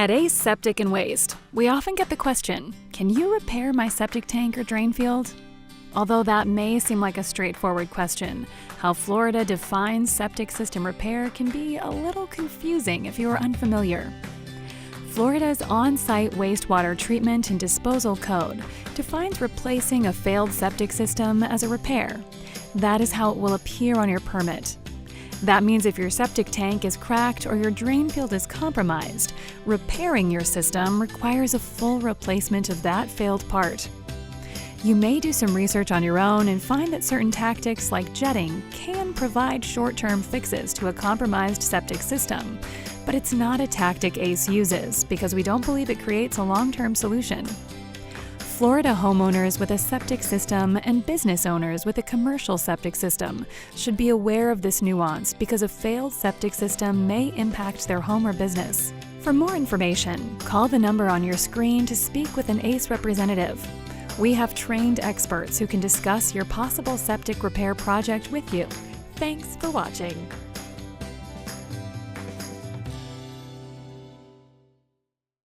At ACE Septic Waste, we often get the question, can you repair my septic tank or drain field? Although that may seem like a straightforward question, how Florida defines septic system repair can be a little confusing if you are unfamiliar. Florida's on-site wastewater treatment and disposal code defines replacing a failed septic system as a repair. That is how it will appear on your permit. That means if your septic tank is cracked or your drain field is compromised, repairing your system requires a full replacement of that failed part. You may do some research on your own and find that certain tactics like jetting can provide short-term fixes to a compromised septic system, but it's not a tactic ACE uses because we don't believe it creates a long-term solution. Florida homeowners with a septic system and business owners with a commercial septic system should be aware of this nuance because a failed septic system may impact their home or business. For more information, call the number on your screen to speak with an ACE representative. We have trained experts who can discuss your possible septic repair project with you. Thanks for watching.